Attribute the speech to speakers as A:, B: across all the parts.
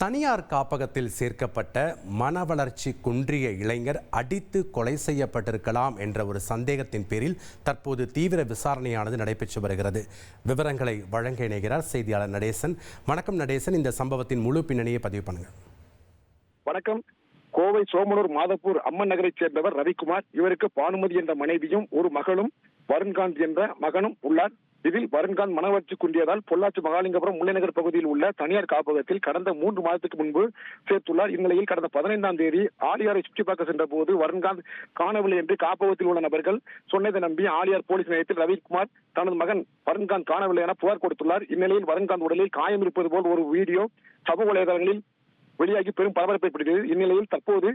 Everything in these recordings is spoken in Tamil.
A: தனியார் காப்பகத்தில் சேர்க்கப்பட்ட மன வளர்ச்சி குன்றிய இளைஞர் அடித்து கொலை செய்யப்பட்டிருக்கலாம் என்ற ஒரு சந்தேகத்தின் பேரில் தற்போது தீவிர விசாரணையானது நடைபெற்று வருகிறது. விவரங்களை வழங்க இணைகிறார் செய்தியாளர் நடேசன். வணக்கம் நடேசன், இந்த சம்பவத்தின் முழு பின்னணியை பதிவு பண்ணுங்க.
B: வணக்கம். கோவை சோமனூர் மாதப்பூர் அம்மன் நகரைச் சேர்ந்தவர் ரவிக்குமார். இவருக்கு பானுமதி என்ற மனைவியும் ஒரு மகளும் வருண்காந்த் என்ற மகனும் உள்ளார். இதில் வருண்காந்த் மனவளர்ச்சி குன்றியதால் பொள்ளாச்சி மகாலிங்கபுரம் முல்லைநகர் பகுதியில் உள்ள தனியார் காப்பகத்தில் கடந்த 3 மாதத்துக்கு முன்பு சேர்த்துள்ளார். இந்நிலையில் கடந்த 15ஆம் தேதி ஆலியாரை சுற்றி பார்க்க சென்ற போது வருண்காந்த் காணவில்லை என்று காப்பகத்தில் உள்ள நபர்கள் சொன்னதை நம்பி ஆலியார் போலீஸ் நிலையத்தில் ரவிக்குமார் தனது மகன் வருண்காந்த் காணவில்லை என புகார் கொடுத்துள்ளார். இந்நிலையில் வருண்காந்த் உடலில் காயம் இருப்பது போல் ஒரு வீடியோ சமூக வலைதளங்களில் வெளியாகி பெரும் பரபரப்பை ஏற்படுத்தியது. இந்நிலையில் தற்போது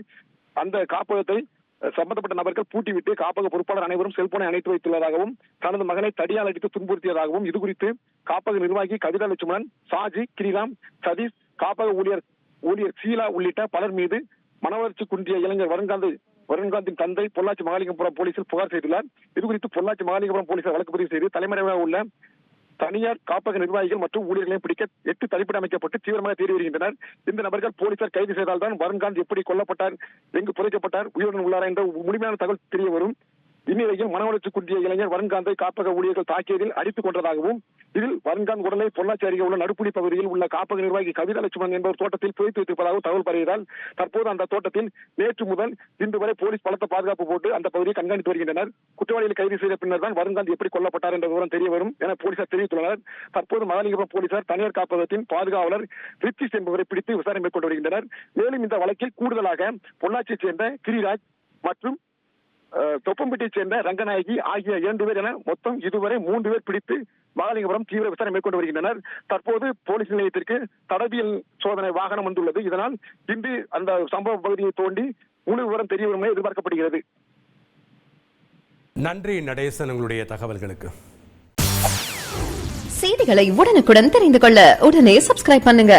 B: அந்த காப்பகத்தை சம்பந்தப்பட்ட நபர்கள் பூட்டிவிட்டு காப்பக பொறுப்பாளர் அனைவரும் செல்போனை அணைத்து வைத்துள்ளதாகவும் தனது மகனை தடியால் அடித்து துன்புறுத்தியதாகவும் இதுகுறித்து காப்பக நிர்வாகி கவிதா லட்சுமணன், சாஜி, கிரிராம், சதீஷ், காப்பக ஊழியர் சீலா உள்ளிட்ட பலர் மீது மனவளர்ச்சி குன்றிய இளைஞர் வருண்காந்தின் தந்தை பொள்ளாச்சி மகாலிங்கபுரம் போலீசில் புகார் செய்துள்ளார். இதுகுறித்து பொள்ளாச்சி மகாலிங்கபுரம் போலீசார் வழக்கு பதிவு செய்து தலைமறைவாக உள்ள தனியார் காப்பக நிர்வாகிகள் மற்றும் ஊழியர்களையும் பிடிக்க 8 தனிப்படை அமைக்கப்பட்டு தீவிரமாக தேடி வருகின்றனர். இந்த நபர்கள் போலீசார் கைது செய்தால்தான் வருண்காந்த் எப்படி கொல்லப்பட்டார், எங்கு புதைக்கப்பட்டார், உயிருடன் உள்ளாரா என்ற முழுமையான தகவல் தெரிய வரும். இந்நிலையில் மனவளர்ச்சி குன்றிய இளைஞர் வருண்காந்தை காப்பக ஊழியர்கள் தாக்கியதில் அடித்துக் கொண்டதாகவும் இதில் வருண்காந்த் உடலை பொள்ளாச்சி அருகே உள்ள நடுப்புடி பகுதியில் உள்ள காப்பக நிர்வாகி கவிதா லட்சுமணன் என்பவர் தோட்டத்தில் புதைத்து வைத்திருப்பதாகவும் தகவல் பரவியதால் தற்போது அந்த தோட்டத்தில் நேற்று முதல் இன்று வரை போலீஸ் பலத்த பாதுகாப்பு போட்டு அந்த பகுதியை கண்காணித்து வருகின்றனர். குற்றவாளிகளை கைது செய்த பின்னர் தான் வருண்காந்த் எப்படி கொல்லப்பட்டார் என்ற விவரம் தெரிய வரும் என போலீசார் தெரிவித்துள்ளனர். தற்போது மகாலிங்கபுரம் போலீசார் தனியார் காப்பகத்தின் பாதுகாவலர் ரித்திஷ் என்பவரை பிடித்து விசாரணை மேற்கொண்டு வருகின்றனர். மேலும் இந்த வழக்கில் கூடுதலாக பொள்ளாச்சியைச் சேர்ந்த கிரிராஜ் மற்றும் தொப்பம்பட்டியைச் சேர்ந்த ரங்கநாயகி ஆகிய 2 பேர் என மொத்தம் இதுவரை 3 பேர் பிடித்து மகாலிங்கபுரம் தீவிர விசாரணை மேற்கொண்டு வருகின்றனர். தற்போது போலீஸ் நிலையத்திற்கு தடவியல் சோதனை வாகனம் வந்துள்ளது. இதனால் இன்று அந்த சம்பவ பகுதியை தோண்டி முழு விவரம் தெரிய வரும் என எதிர்பார்க்கப்படுகிறது.
A: நன்றி நடேசன், உங்களுடைய தகவல்களுக்கு.
C: செய்திகளை உடனுக்குடன் தெரிந்து கொள்ள உடனே சப்ஸ்கிரைப் பண்ணுங்க.